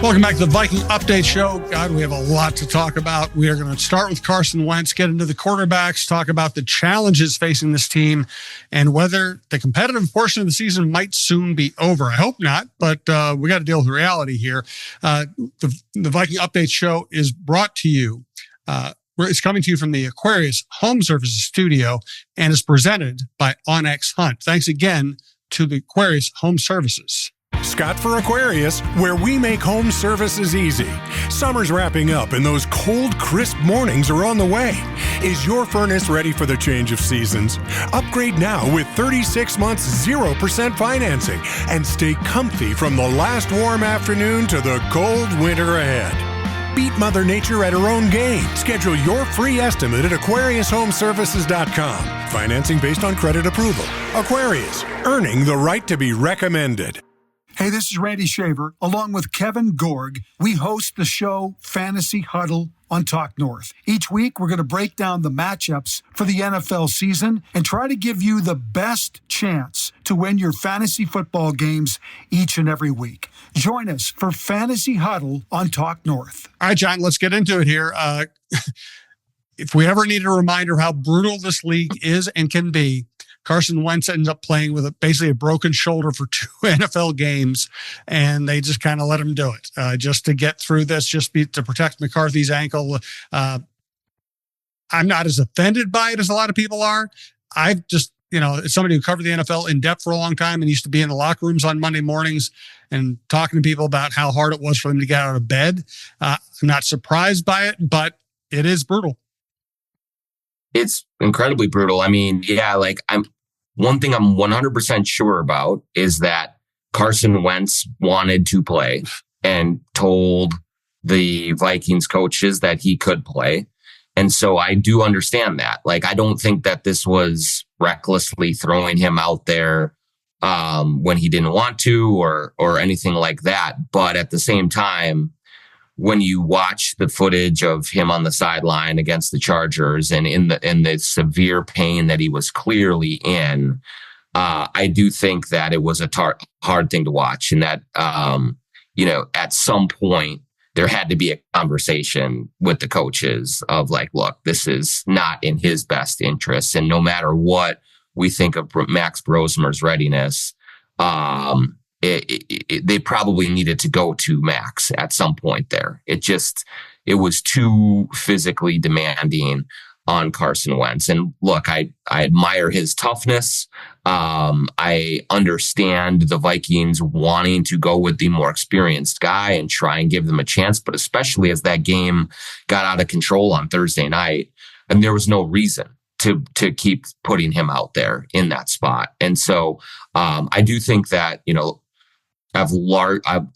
Welcome back to the Viking Update Show. God, we have a lot to talk about. We are going to start with Carson Wentz, get into the quarterbacks, talk about the challenges facing this team, and whether the competitive portion of the season might soon be over. I hope not, but we got to deal with reality here. The Viking Update Show is brought to you. It's coming to you from the Aquarius Home Services Studio and is presented by OnX Hunt. Thanks again to the Aquarius Home Services. Scott for Aquarius, where we make home services easy. Summer's wrapping up and those cold, crisp mornings are on the way. Is your furnace ready for the change of seasons? Upgrade now with 36 months 0% financing and stay comfy from the last warm afternoon to the cold winter ahead. Beat Mother Nature at her own game. Schedule your free estimate at AquariusHomeservices.com. Financing based on credit approval. Aquarius, earning the right to be recommended. Hey, this is Randy Shaver. Along with Kevin Gorg, we host the show Fantasy Huddle on Talk North. Each week, we're going to break down the matchups for the NFL season and try to give you the best chance to win your fantasy football games each and every week. Join us for Fantasy Huddle on Talk North. All right, John, let's get into it here. If we ever need a reminder of how brutal this league is and can be, Carson Wentz ends up playing with basically a broken shoulder for 2 NFL games, and they just kind of let him do it just to get through this, to protect McCarthy's ankle. I'm not as offended by it as a lot of people are. I've just, as somebody who covered the NFL in depth for a long time and used to be in the locker rooms on Monday mornings and talking to people about how hard it was for them to get out of bed. I'm not surprised by it, but it is brutal. It's incredibly brutal. I mean, one thing I'm 100% sure about is that Carson Wentz wanted to play and told the Vikings coaches that he could play. And so I do understand that. I don't think that this was recklessly throwing him out there when he didn't want to or anything like that. But at the same time, when you watch the footage of him on the sideline against the Chargers and in the severe pain that he was clearly in, I do think that it was a hard thing to watch, and that at some point there had to be a conversation with the coaches of look, this is not in his best interest, and no matter what we think of Max Brosmer's readiness, they probably needed to go to Max at some point there. It was too physically demanding on Carson Wentz. And look, I admire his toughness. I understand the Vikings wanting to go with the more experienced guy and try and give them a chance, but especially as that game got out of control on Thursday night, and there was no reason to keep putting him out there in that spot. And so I do think that, I've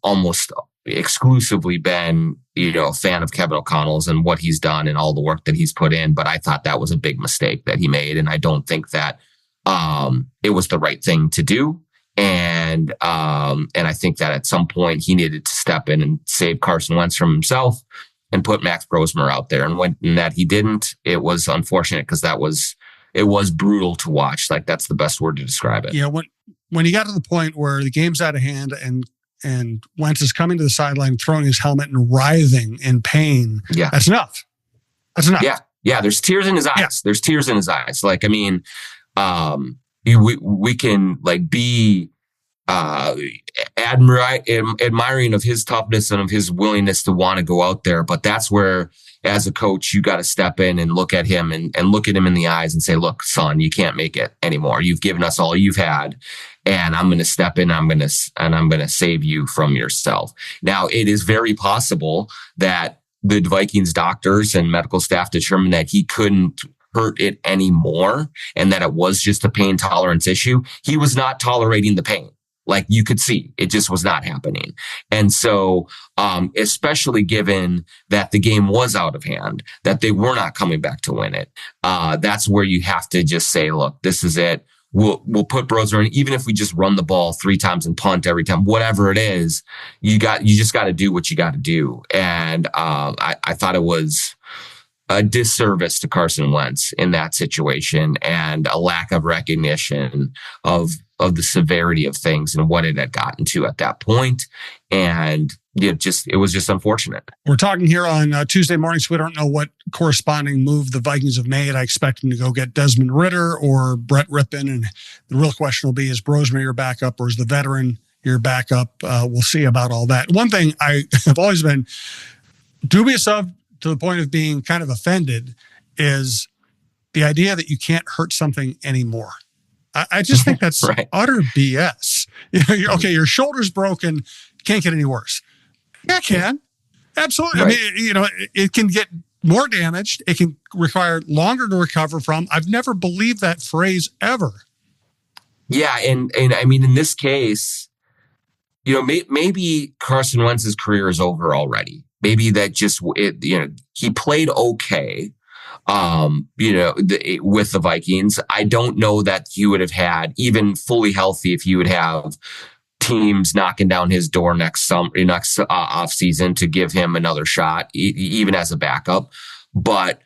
almost exclusively been, a fan of Kevin O'Connell's and what he's done and all the work that he's put in. But I thought that was a big mistake that he made. And I don't think that it was the right thing to do. And I think that at some point he needed to step in and save Carson Wentz from himself and put Max Brosmer out there. And when that he didn't, it was unfortunate because it was brutal to watch. That's the best word to describe it. Yeah. When he got to the point where the game's out of hand and Wentz is coming to the sideline, throwing his helmet and writhing in pain, that's enough. That's enough. Yeah. There's tears in his eyes. Yeah. There's tears in his eyes. We can be admiring of his toughness and of his willingness to want to go out there. But that's where, as a coach, you got to step in and look at him and look at him in the eyes and say, look, son, you can't make it anymore. You've given us all you've had, and I'm going to step in. I'm going to save you from yourself. Now, it is very possible that the Vikings doctors and medical staff determined that he couldn't hurt it anymore and that it was just a pain tolerance issue. He was not tolerating the pain. You could see, it just was not happening. And so, especially given that the game was out of hand, that they were not coming back to win it, that's where you have to just say, look, this is it. We'll put Brosmer in, even if we just run the ball 3 times and punt every time, whatever it is, you just got to do what you got to do. And, I thought it was a disservice to Carson Wentz in that situation and a lack of recognition of the severity of things and what it had gotten to at that point. And it was just unfortunate. We're talking here on Tuesday morning, so we don't know what corresponding move the Vikings have made. I expect them to go get Desmond Ridder or Brett Rippon. And the real question will be, is Brosmer your backup or is the veteran your backup? We'll see about all that. One thing I have always been dubious of, to the point of being kind of offended, is the idea that you can't hurt something anymore. I just think that's right. Utter BS. Okay, your shoulder's broken, can't get any worse. Yeah, it can. Absolutely. Right. I mean, it can get more damaged. It can require longer to recover from. I've never believed that phrase ever. Yeah. And I mean, in this case, maybe Carson Wentz's career is over already. Maybe that he played okay, with the Vikings. I don't know that he would have had, even fully healthy, if he would have teams knocking down his door next off season to give him another shot, even as a backup. But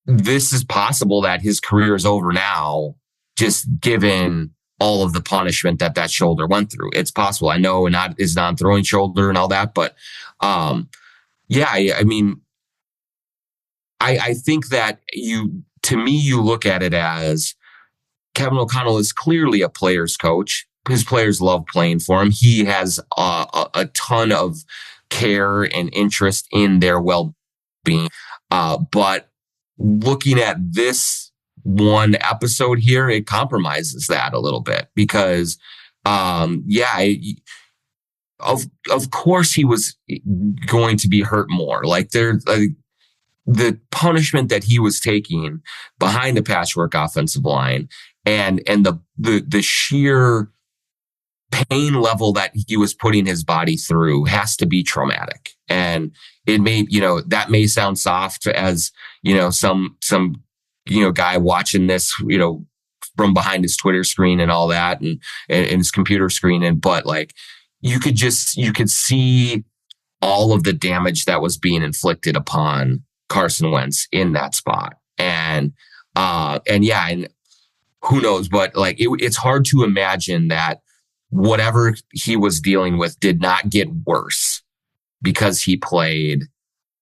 this is possible that his career is over now, just given all of the punishment that shoulder went through. It's possible. I know his non-throwing shoulder and all that, but I mean, I think that you look at it as Kevin O'Connell is clearly a player's coach. His players love playing for him. He has a ton of care and interest in their well-being. But looking at this one episode here, it compromises that a little bit because, of course he was going to be hurt more. Like the punishment that he was taking behind the patchwork offensive line and the sheer pain level that he was putting his body through has to be traumatic. And it may, that may sound soft as, some guy watching this, from behind his Twitter screen and all that and his computer screen. But like, you could see all of the damage that was being inflicted upon Carson Wentz in that spot. And who knows, but like, it's hard to imagine that whatever he was dealing with did not get worse because he played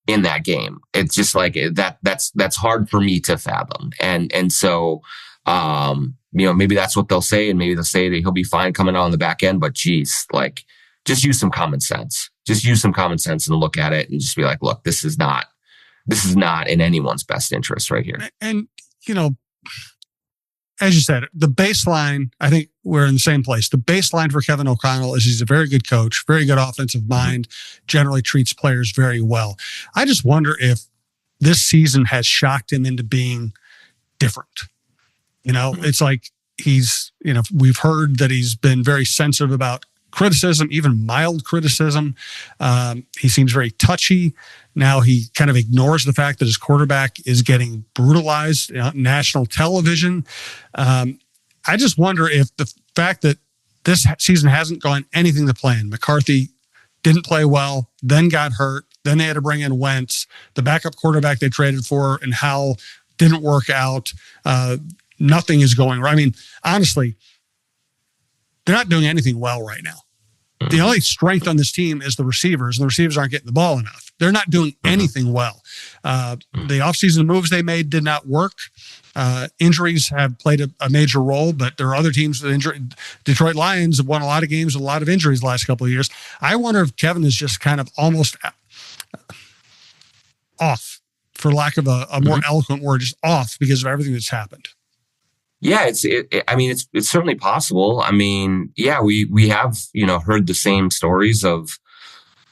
in that game. It's just like that's hard for me to fathom. And so, maybe that's what they'll say. And maybe they'll say that he'll be fine coming out on the back end, but geez, like just use some common sense, and look at it and just be like, look, this is not in anyone's best interest right here. And, as you said, the baseline, I think we're in the same place. The baseline for Kevin O'Connell is he's a very good coach, very good offensive mind, generally treats players very well. I just wonder if this season has shocked him into being different. It's like we've heard that he's been very sensitive about criticism, even mild criticism. He seems very touchy. Now he kind of ignores the fact that his quarterback is getting brutalized on national television. I just wonder if the fact that this season hasn't gone anything to plan. McCarthy didn't play well, then got hurt, then they had to bring in Wentz. The backup quarterback they traded for and Howell didn't work out. Nothing is going right. I mean, honestly, they're not doing anything well right now. The only strength on this team is the receivers, and the receivers aren't getting the ball enough. They're not doing anything well. The offseason moves they made did not work. Injuries have played a major role, but there are other teams that injured. Detroit Lions have won a lot of games with a lot of injuries the last couple of years. I wonder if Kevin is just kind of almost off, for lack of a more eloquent word, just off because of everything that's happened. Yeah, it's certainly possible. I mean, yeah, we have, heard the same stories of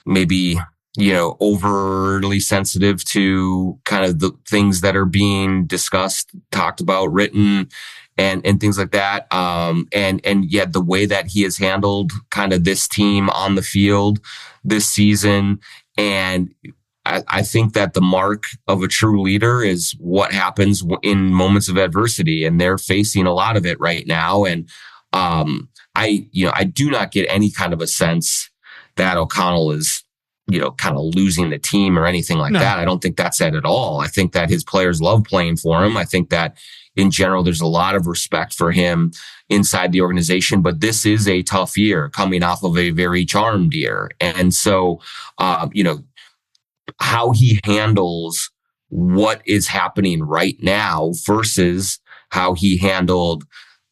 maybe, overly sensitive to kind of the things that are being discussed, talked about, written, and things like that. And yet the way that he has handled kind of this team on the field this season, and I think that the mark of a true leader is what happens in moments of adversity, and they're facing a lot of it right now. And I do not get any kind of a sense that O'Connell is, kind of losing the team or anything like that. I don't think that's it at all. I think that his players love playing for him. I think that in general, there's a lot of respect for him inside the organization, but this is a tough year coming off of a very charmed year. And so, how he handles what is happening right now versus how he handled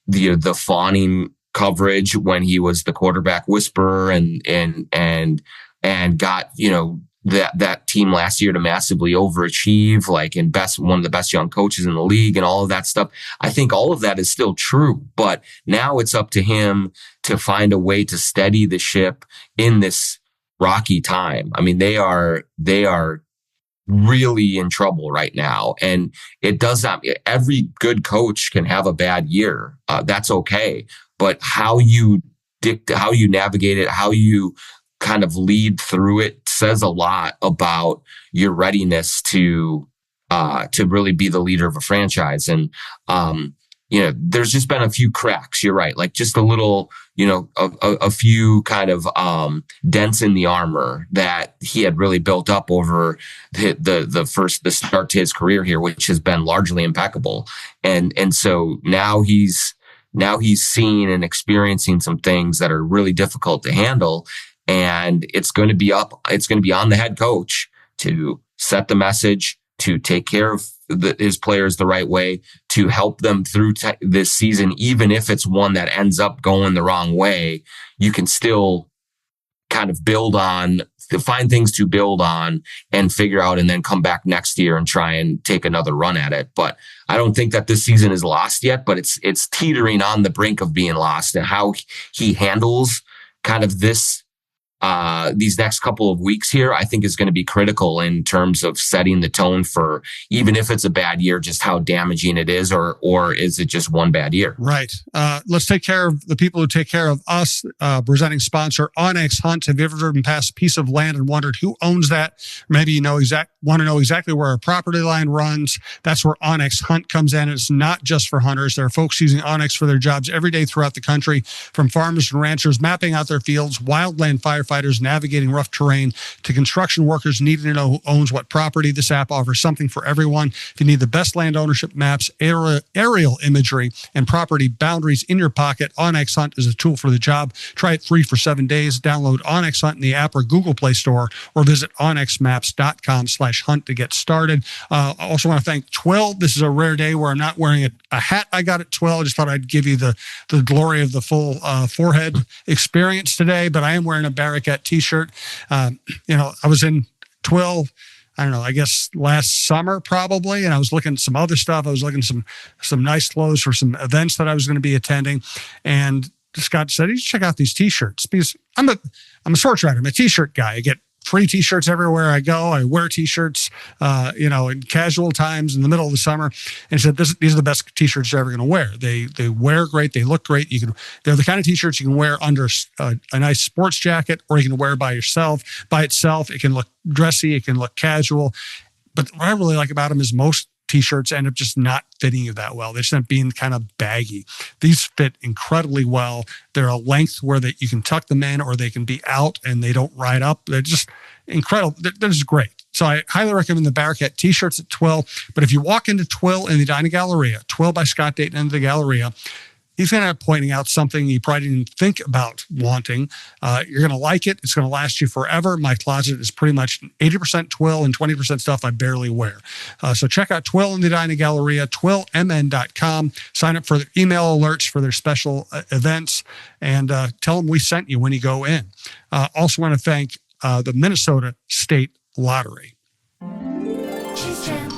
the fawning coverage when he was the quarterback whisperer and got, that team last year to massively overachieve, like one of the best young coaches in the league and all of that stuff. I think all of that is still true, but now it's up to him to find a way to steady the ship in this rocky time. I mean, they are really in trouble right now. And it does not, every good coach can have a bad year. That's okay. But how you navigate it, how you kind of lead through it says a lot about your readiness to really be the leader of a franchise. And, there's just been a few cracks. You're right. Like just a little, a few kind of, dents in the armor that he had really built up over the start to his career here, which has been largely impeccable. And so now he's seeing and experiencing some things that are really difficult to handle. And it's going to be on the head coach to set the message, to take care of his players the right way, to help them through this season. Even if it's one that ends up going the wrong way, you can still kind of find things to build on and figure out, and then come back next year and try and take another run at it. But I don't think that this season is lost yet, but it's teetering on the brink of being lost. And how he handles kind of these next couple of weeks here, I think is going to be critical in terms of setting the tone for, even if it's a bad year, just how damaging it is, or is it just one bad year? Right. Let's take care of the people who take care of us. Presenting sponsor, Onyx Hunt. Have you ever driven past a piece of land and wondered who owns that? Maybe you want to know exactly where a property line runs. That's where Onyx Hunt comes in. It's not just for hunters. There are folks using Onyx for their jobs every day throughout the country, from farmers and ranchers mapping out their fields, wildland firefighters navigating rough terrain, to construction workers needing to know who owns what property. This app offers something for everyone. If you need the best land ownership maps, aerial imagery, and property boundaries in your pocket, Onyx Hunt is a tool for the job. Try it free for 7 days. Download Onyx Hunt in the app or Google Play Store, or visit onyxmaps.com/hunt to get started. I also want to thank Twill. This is a rare day where I'm not wearing a hat I got at Twill. I just thought I'd give you the glory of the full forehead experience today, but I am wearing a Barracat t-shirt. I was in Twill, I don't know, I guess last summer probably, and I was looking at some other stuff. I was looking at some nice clothes for some events that I was going to be attending, and Scott said, "You should check out these t-shirts," because I'm a sports writer. I'm a t-shirt guy. I get free t-shirts everywhere I go. I wear t-shirts, in casual times in the middle of the summer. And he said, these are the best t-shirts you're ever going to wear. They wear great. They look great. They're the kind of t-shirts you can wear under a nice sports jacket, or you can wear by itself. It can look dressy. It can look casual. But what I really like about them is most t-shirts end up just not fitting you that well. They just end up being kind of baggy. These fit incredibly well. They're a length where you can tuck them in, or they can be out and they don't ride up. They're just incredible. They're just great. So I highly recommend the Barracat t-shirts at Twill. But if you walk into Twill in the Edina Galleria, Twill by Scott Dayton into the Galleria, he's going to be pointing out something you probably didn't think about wanting. You're going to like it. It's going to last you forever. My closet is pretty much 80% Twill and 20% stuff I barely wear. So check out Twill in the Edina Galleria, twillmn.com. Sign up for their email alerts for their special events, and tell them we sent you when you go in. Also want to thank the Minnesota State Lottery. She's Jen,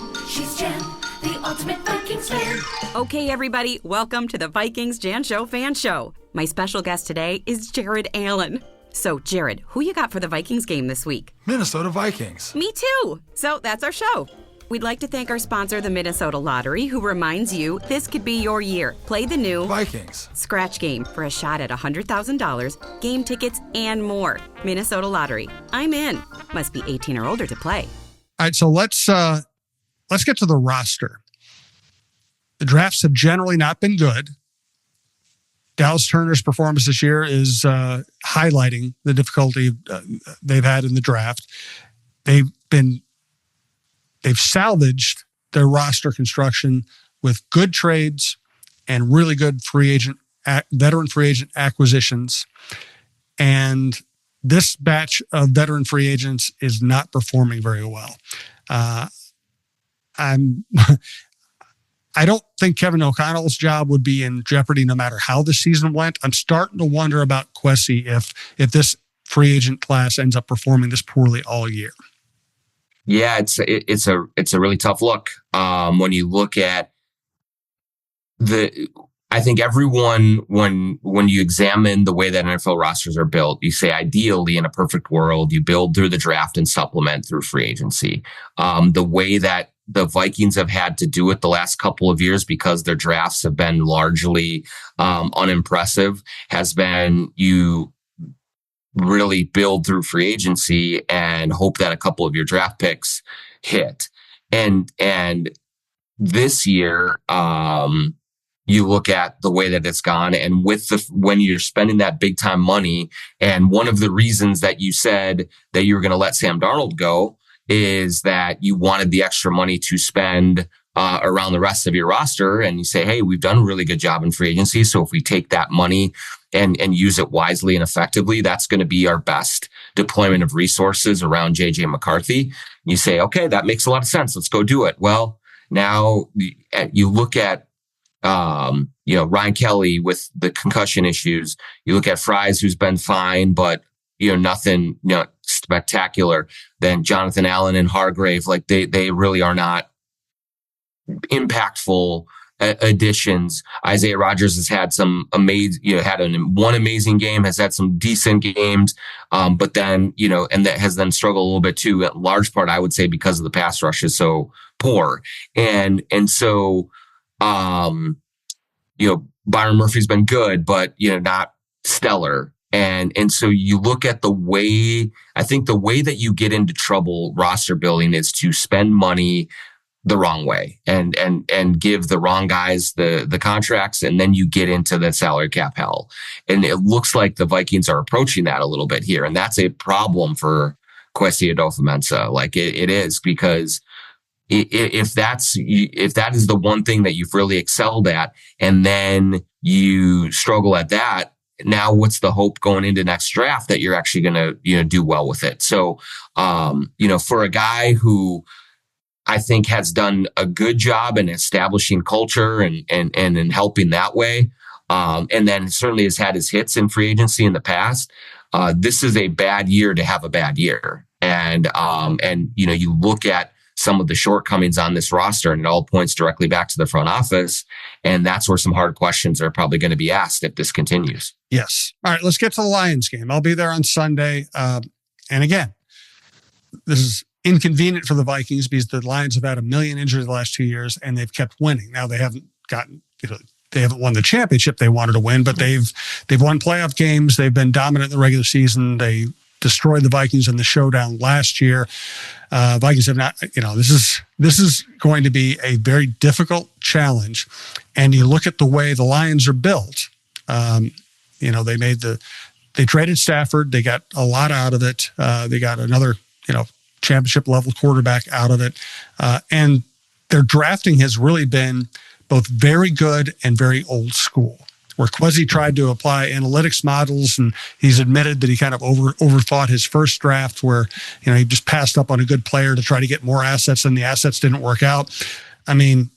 the ultimate Vikings fan. Okay, everybody, welcome to the Vikings Jan Show Fan Show. My special guest today is Jared Allen. So, Jared, who you got for the Vikings game this week? Minnesota Vikings. Me too. So, that's our show. We'd like to thank our sponsor, the Minnesota Lottery, who reminds you this could be your year. Play the new Vikings Scratch Game for a shot at $100,000, game tickets, and more. Minnesota Lottery. I'm in. Must be 18 or older to play. All right, so let's get to the roster. The drafts have generally not been good. Dallas Turner's performance this year is highlighting the difficulty they've had in the draft. They've salvaged their roster construction with good trades and really good veteran free agent acquisitions. And this batch of veteran free agents is not performing very well. I don't think Kevin O'Connell's job would be in jeopardy no matter how the season went. I'm starting to wonder about Kwesi if this free agent class ends up performing this poorly all year. Yeah, it's a really tough look. When you look at I think everyone, when you examine the way that NFL rosters are built, you say ideally in a perfect world, you build through the draft and supplement through free agency. The way that the Vikings have had to do it the last couple of years because their drafts have been largely unimpressive has been you really build through free agency and hope that a couple of your draft picks hit. And this year, you look at the way that it's gone, and when you're spending that big time money, and one of the reasons that you said that you were going to let Sam Darnold go is that you wanted the extra money to spend around the rest of your roster. And you say, hey, we've done a really good job in free agency. So if we take that money and use it wisely and effectively, that's going to be our best deployment of resources around JJ McCarthy. You say, okay, that makes a lot of sense. Let's go do it. Well, now you look at Ryan Kelly with the concussion issues. You look at Fries, who's been fine, but nothing spectacular. Then Jonathan Allen and Hargrave, like they really are not impactful additions. Isaiah Rodgers has had some one amazing game, has had some decent games, but then and that has then struggled a little bit too. In large part, I would say because of the pass rush is so poor, and so Byron Murphy's been good, but not stellar. And so you look at I think the way that you get into trouble roster building is to spend money the wrong way and give the wrong guys the contracts. And then you get into the salary cap hell. And it looks like the Vikings are approaching that a little bit here. And that's a problem for Kwesi Adofo-Mensah. Like it is, because if that is the one thing that you've really excelled at, and then you struggle at that, now what's the hope going into next draft that you're actually going to, do well with it? So, for a guy who I think has done a good job in establishing culture and in helping that way, and then certainly has had his hits in free agency in the past, this is a bad year to have a bad year. And you look at some of the shortcomings on this roster, and it all points directly back to the front office. And that's where some hard questions are probably going to be asked if this continues. Yes. All right, let's get to the Lions game. I'll be there on Sunday. And again, this is inconvenient for the Vikings because the Lions have had a million injuries the last 2 years and they've kept winning. Now they haven't gotten, they haven't won the championship they wanted to win, but they've won playoff games. They've been dominant in the regular season. They destroyed the Vikings in the showdown last year. Vikings have not, this is going to be a very difficult challenge. And you look at the way the Lions are built. They traded Stafford. They got a lot out of it. They got another, championship level quarterback out of it. And their drafting has really been both very good and very old school. Where Kwesi tried to apply analytics models, and he's admitted that he kind of overthought his first draft, where he just passed up on a good player to try to get more assets, and the assets didn't work out. I mean,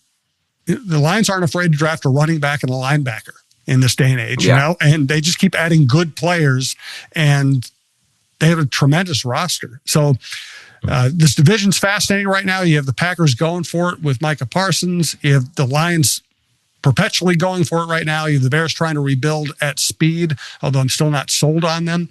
the Lions aren't afraid to draft a running back and a linebacker in this day and age, and they just keep adding good players, and they have a tremendous roster. So this division's fascinating right now. You have the Packers going for it with Micah Parsons. You have the Lions perpetually going for it right now. You have the Bears trying to rebuild at speed, although I'm still not sold on them.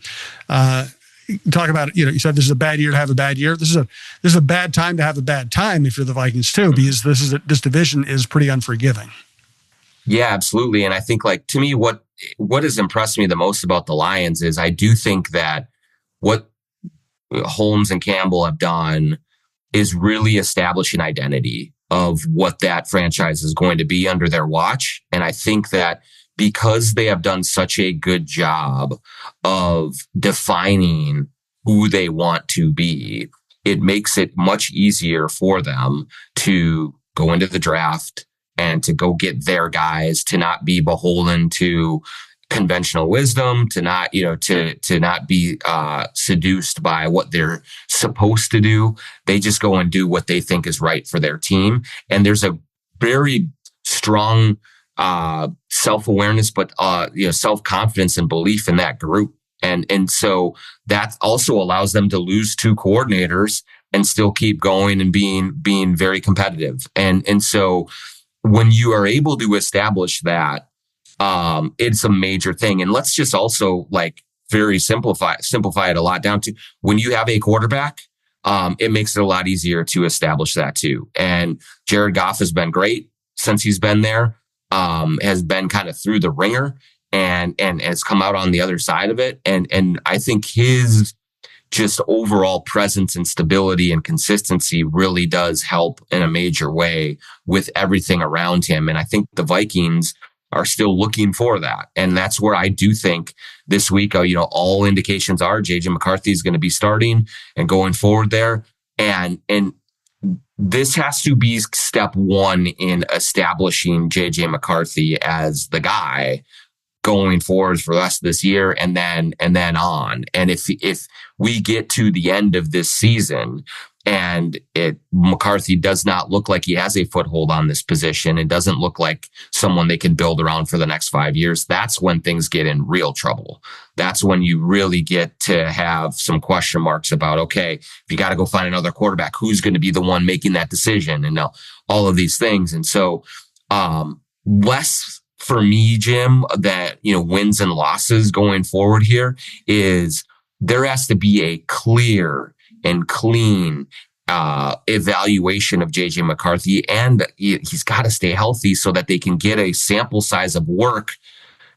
Talk about it. You said this is a bad year to have a bad year. This is a bad time to have a bad time if you're the Vikings too, because this division is pretty unforgiving. Yeah, absolutely. And I think, to me, what has impressed me the most about the Lions is I do think that what Holmes and Campbell have done is really establish an identity of what that franchise is going to be under their watch. And I think that because they have done such a good job of defining who they want to be, it makes it much easier for them to go into the draft and to go get their guys, to not be beholden to conventional wisdom, to not, to not be seduced by what they're supposed to do. They just go and do what they think is right for their team. And there's a very strong self-awareness, but self-confidence and belief in that group. And so that also allows them to lose 2 coordinators and still keep going and being very competitive. And so when you are able to establish that, it's a major thing. And let's just also very simplify it a lot down to when you have a quarterback, it makes it a lot easier to establish that too. And Jared Goff has been great since he's been there, has been kind of through the ringer and has come out on the other side of it. And I think his just overall presence and stability and consistency really does help in a major way with everything around him. And I think the Vikings are still looking for that. And that's where I do think this week, all indications are JJ McCarthy is going to be starting and going forward there. And this has to be step 1 in establishing JJ McCarthy as the guy going forward for the rest of this year and then on. And if we get to the end of this season and McCarthy does not look like he has a foothold on this position, it doesn't look like someone they can build around for the next 5 years, that's when things get in real trouble. That's when you really get to have some question marks about, okay, if you got to go find another quarterback, who's going to be the one making that decision? And all of these things. And so, less for me, Jim, that, wins and losses going forward here is there has to be a clear and clean evaluation of JJ McCarthy, and he's got to stay healthy so that they can get a sample size of work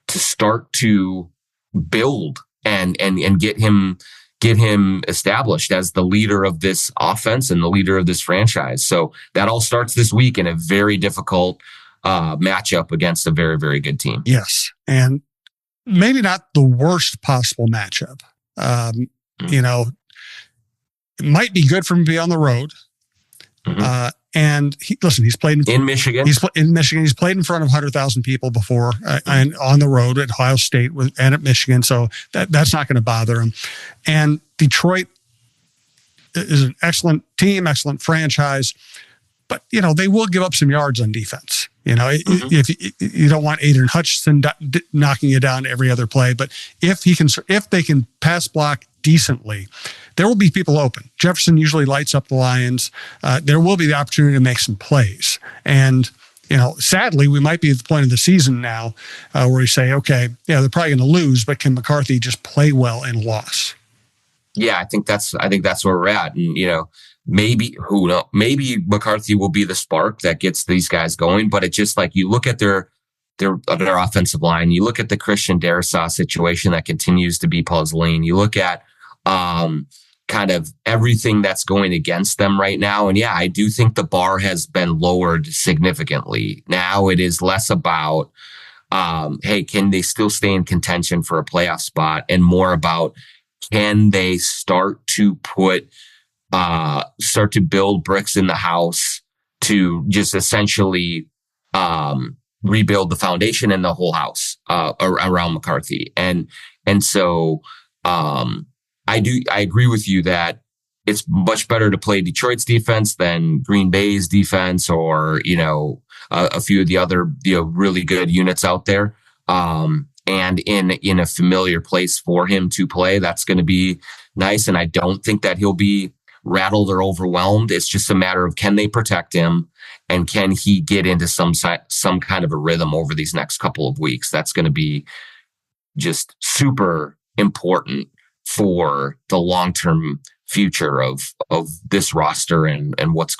to start to build and get him established as the leader of this offense and the leader of this franchise. So that all starts this week in a very difficult matchup against a very, very good team. Yes. And maybe not the worst possible matchup. It might be good for him to be on the road. Mm-hmm. And he's played in Michigan. In Michigan. He's played in front of 100,000 people before and on the road at Ohio State and at Michigan. So that's not going to bother him. And Detroit is an excellent team, excellent franchise. But, they will give up some yards on defense. If you don't want Aiden Hutchinson knocking you down every other play, but if they can pass block decently, there will be people open. Jefferson usually lights up the Lions. There will be the opportunity to make some plays. And, sadly, we might be at the point of the season now where we say, okay, they're probably going to lose, but can McCarthy just play well in loss? Yeah, I think that's where we're at. And, maybe McCarthy will be the spark that gets these guys going, but it's just you look at their offensive line, you look at the Christian Darrisaw situation that continues to be puzzling. You look at kind of everything that's going against them right now. And I do think the bar has been lowered significantly. Now it is less about, hey, can they still stay in contention for a playoff spot, and more about, can they start to build bricks in the house to just essentially rebuild the foundation and the whole house around McCarthy. And so I agree with you that it's much better to play Detroit's defense than Green Bay's defense, or a few of the other really good units out there. And in a familiar place for him to play, that's going to be nice. And I don't think that he'll be rattled or overwhelmed. It's just a matter of, can they protect him, and can he get into some kind of a rhythm over these next couple of weeks? That's going to be just super important for the long-term future of this roster and what's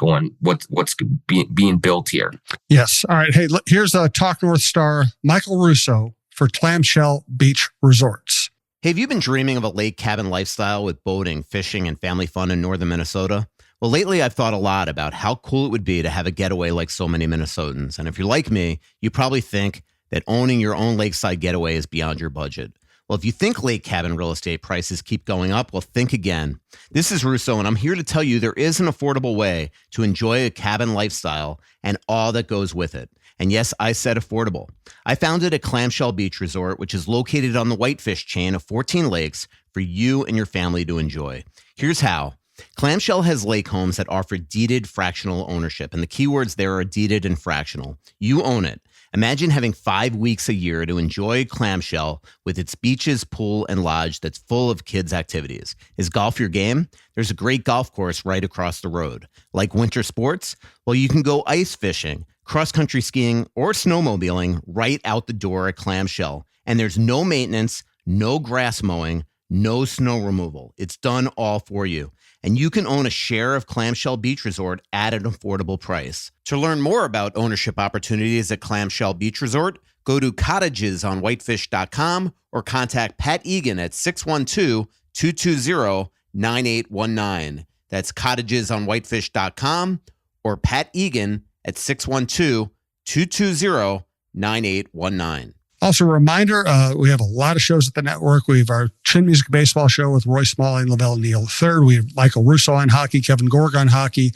being built here. Yes. All right. Hey, here's a Talk North star, Michael Russo for Clamshell Beach Resorts. Hey, have you been dreaming of a lake cabin lifestyle with boating, fishing, and family fun in northern Minnesota? Well, lately I've thought a lot about how cool it would be to have a getaway like so many Minnesotans. And if you're like me, you probably think that owning your own lakeside getaway is beyond your budget. Well, if you think lake cabin real estate prices keep going up, well, think again. This is Russo, and I'm here to tell you there is an affordable way to enjoy a cabin lifestyle and all that goes with it. And yes, I said affordable. I founded a Clamshell Beach Resort, which is located on the Whitefish chain of 14 lakes for you and your family to enjoy. Here's how. Clamshell has lake homes that offer deeded fractional ownership, and the keywords there are deeded and fractional. You own it. Imagine having 5 weeks a year to enjoy Clamshell with its beaches, pool, and lodge that's full of kids' activities. Is golf your game? There's a great golf course right across the road. Like winter sports? Well, you can go ice fishing, cross-country skiing, or snowmobiling right out the door at Clamshell. And there's no maintenance, no grass mowing, no snow removal. It's done all for you. And you can own a share of Clamshell Beach Resort at an affordable price. To learn more about ownership opportunities at Clamshell Beach Resort, go to cottagesonwhitefish.com or contact Pat Egan at 612-220-9819. That's cottagesonwhitefish.com or Pat Egan at 612-220-9819. Also, a reminder, we have a lot of shows at the network. We have our Chin Music Baseball show with Roy Smalley and Lavelle Neal III. We have Michael Russo on hockey, Kevin Gorg on hockey,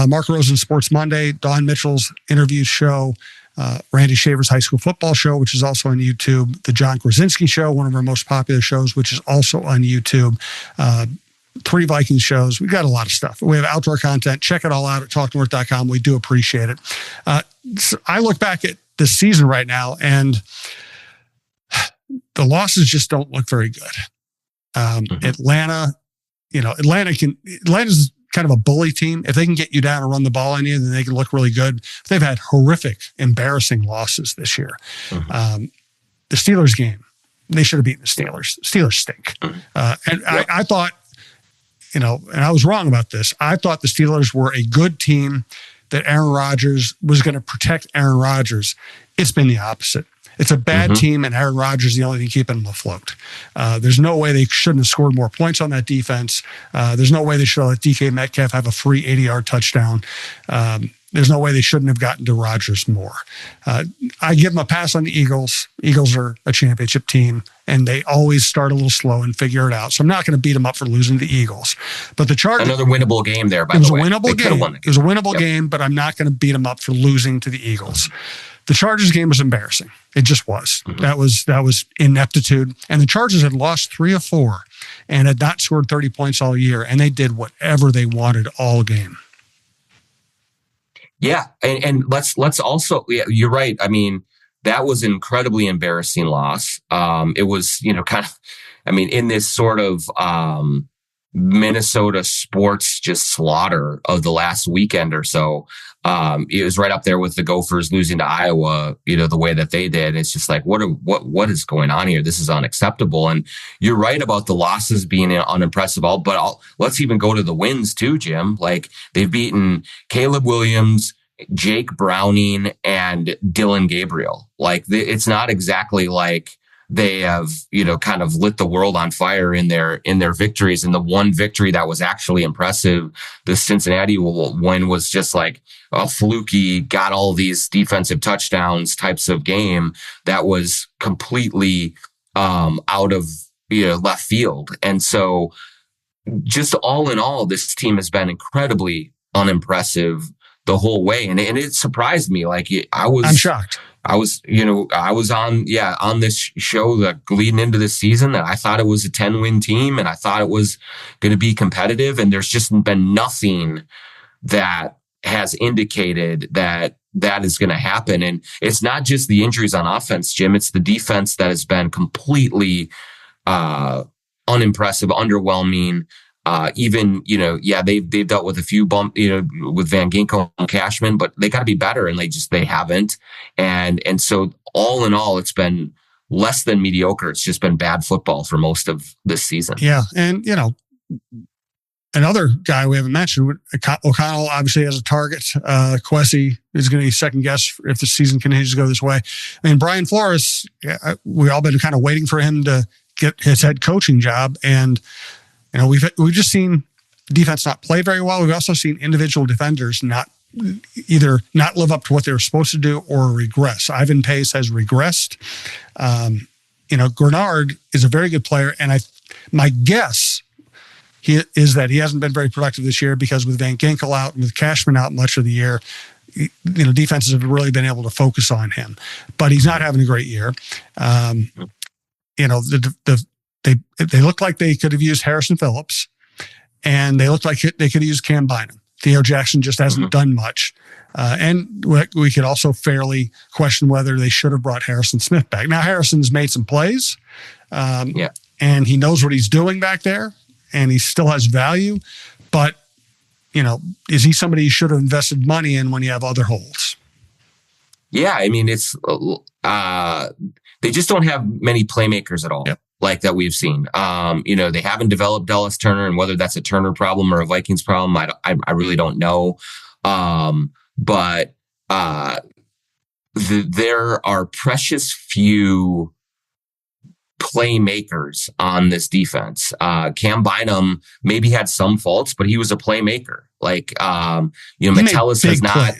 Mark Rosen Sports Monday, Don Mitchell's interview show, Randy Shaver's high school football show, which is also on YouTube, the John Krasinski show, one of our most popular shows, which is also on YouTube, 3 Vikings shows. We've got a lot of stuff. We have outdoor content. Check it all out at talknorth.com. We do appreciate it. So I look back at this season right now, and the losses just don't look very good. Atlanta's kind of a bully team. If they can get you down and run the ball on you, then they can look really good. They've had horrific, embarrassing losses this year. The Steelers game, they should have beaten the Steelers. Steelers stink. I thought, and I was wrong about this. I thought the Steelers were a good team, that Aaron Rodgers was going to protect Aaron Rodgers. It's been the opposite. It's a bad team, and Aaron Rodgers is the only thing keeping them afloat. There's no way they shouldn't have scored more points on that defense. There's no way they should have let DK Metcalf have a free 80-yard touchdown. There's no way they shouldn't have gotten to Rodgers more. I give them a pass on the Eagles. Eagles are a championship team, and they always start a little slow and figure it out. So I'm not going to beat them up for losing to the Eagles. But the Chargers... Another winnable game there, by the way. It was a winnable game, but I'm not going to beat them up for losing to the Eagles. The Chargers game was embarrassing. It just was. That was ineptitude. And the Chargers had lost 3 of 4 and had not scored 30 points all year, and they did whatever they wanted all game. Yeah, and let's also, you're right. I mean, that was an incredibly embarrassing loss. It was, in this sort of Minnesota sports just slaughter of the last weekend or so. It was right up there with the Gophers losing to Iowa, the way that they did. It's just like, what is going on here? This is unacceptable. And you're right about the losses being unimpressive. But let's even go to the wins too, Jim. Like, they've beaten Caleb Williams, Jake Browning, and Dylan Gabriel. Like, it's not exactly like they have, kind of lit the world on fire in their victories. And the one victory that was actually impressive, the Cincinnati win, was just like a fluky, got all these defensive touchdowns types of game that was completely out of left field. And so just all in all, this team has been incredibly unimpressive the whole way. And it surprised me. Like, I'm shocked. I was on this show that leading into this season that I thought it was a 10-win team and I thought it was going to be competitive. And there's just been nothing that has indicated that is going to happen. And it's not just the injuries on offense, Jim. It's the defense that has been completely unimpressive, underwhelming. They've dealt with a few with Van Ginkel and Cashman, but they got to be better, and they haven't. And so all in all, it's been less than mediocre. It's just been bad football for most of this season. Yeah. And, another guy we haven't mentioned, O'Connell obviously has a target. Kwesi is going to be second guess if the season continues to go this way. I mean, Brian Flores, we all been kind of waiting for him to get his head coaching job. And, we've just seen defense not play very well. We've also seen individual defenders either not live up to what they were supposed to do or regress. Ivan Pace has regressed. Grenard is a very good player. And my guess is that he hasn't been very productive this year because with Van Ginkel out and with Cashman out much of the year, defenses have really been able to focus on him, but he's not having a great year. They look like they could have used Harrison Phillips, and they look like they could have used Cam Bynum. Theo Jackson just hasn't done much. And we could also fairly question whether they should have brought Harrison Smith back. Now, Harrison's made some plays, and he knows what he's doing back there, and he still has value. But, is he somebody you should have invested money in when you have other holes? Yeah, I mean, it's they just don't have many playmakers at all. Yep. Like that we've seen. They haven't developed Dallas Turner, and whether that's a Turner problem or a Vikings problem, I really don't know. But there are precious few playmakers on this defense. Cam Bynum maybe had some faults, but he was a playmaker. Like, Metellus has not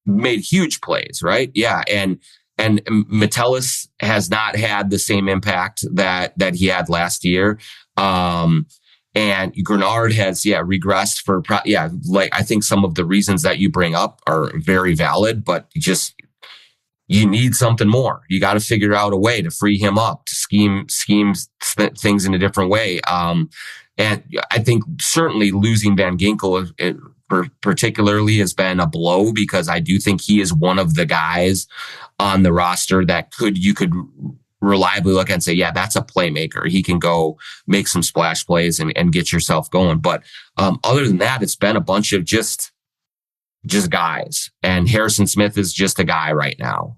made huge plays, right? Yeah. And Metellus has not had the same impact that he had last year. And Grenard has, regressed for, I think some of the reasons that you bring up are very valid, but you need something more. You got to figure out a way to free him up, to scheme things in a different way. And I think certainly losing Van Ginkel particularly has been a blow, because I do think he is one of the guys on the roster that you could reliably look at and say, yeah, that's a playmaker. He can go make some splash plays and get yourself going. But other than that, it's been a bunch of just guys. And Harrison Smith is just a guy right now.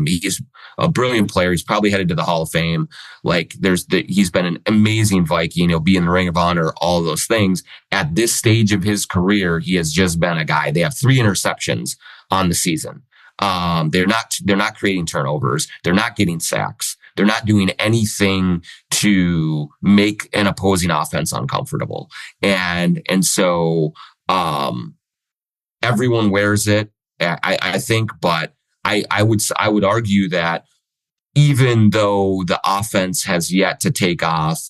He's a brilliant player. He's probably headed to the Hall of Fame. He's been an amazing Viking. He'll be in the Ring of Honor, all of those things. At this stage of his career, he has just been a guy. They have 3 interceptions on the season. They're not creating turnovers. They're not getting sacks. They're not doing anything to make an opposing offense uncomfortable. And so, everyone wears it, I think, but I would argue that even though the offense has yet to take off,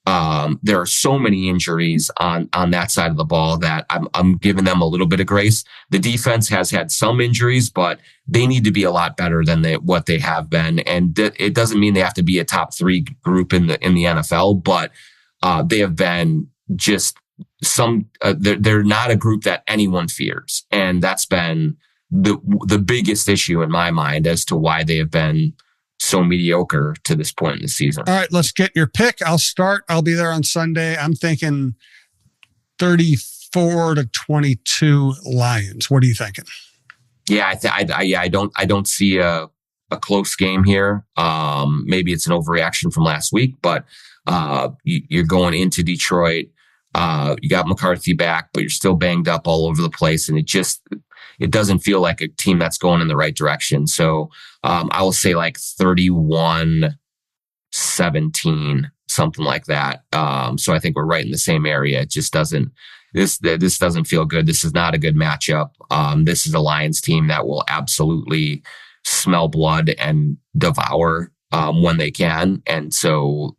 there are so many injuries on that side of the ball that I'm giving them a little bit of grace. The defense has had some injuries, but they need to be a lot better than what they have been. And it doesn't mean they have to be a top 3 group in the NFL, but they have been just they're not a group that anyone fears. And that's been the biggest issue in my mind as to why they have been so mediocre to this point in the season. All right, let's get your pick. I'll start. I'll be there on Sunday. I'm thinking 34-22 Lions. What are you thinking? Yeah, I don't see a close game here. Maybe it's an overreaction from last week, but you're going into Detroit. You got McCarthy back, but you're still banged up all over the place. And it doesn't feel like a team that's going in the right direction. So, I will say like 31-17, something like that. So I think we're right in the same area. It just this doesn't feel good. This is not a good matchup. This is a Lions team that will absolutely smell blood and devour, when they can. And so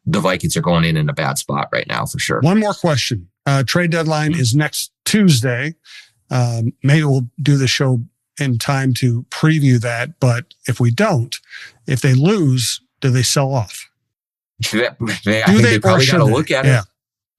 the Vikings are going in a bad spot right now for sure. One more question. Trade deadline is next Tuesday. Maybe we'll do the show in time to preview that. But if we don't, if they lose, do they sell off? I think they probably got to look at it.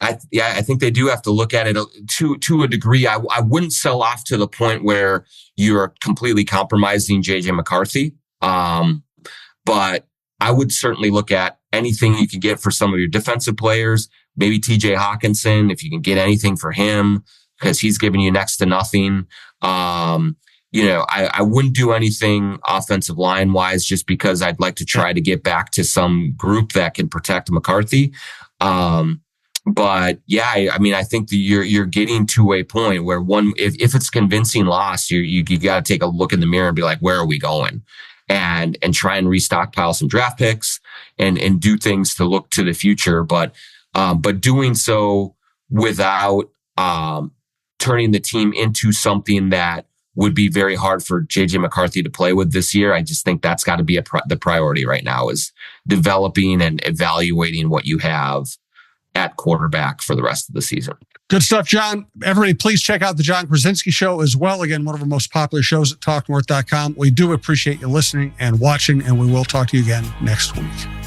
I think they do have to look at it to a degree. I wouldn't sell off to the point where you're completely compromising JJ McCarthy. But I would certainly look at anything you could get for some of your defensive players, maybe TJ Hawkinson, if you can get anything for him, because he's giving you next to nothing. I wouldn't do anything offensive line wise, just because I'd like to try to get back to some group that can protect McCarthy. But yeah, I think that you're getting to a point where if it's convincing loss, you got to take a look in the mirror and be like, where are we going? And try and restockpile some draft picks and do things to look to the future. But doing so without, turning the team into something that would be very hard for JJ McCarthy to play with this year. I just think that's got to be the priority right now, is developing and evaluating what you have at quarterback for the rest of the season. Good stuff, John. Everybody, please check out the John Krasinski Show as well. Again, one of our most popular shows at talknorth.com. We do appreciate you listening and watching, and we will talk to you again next week.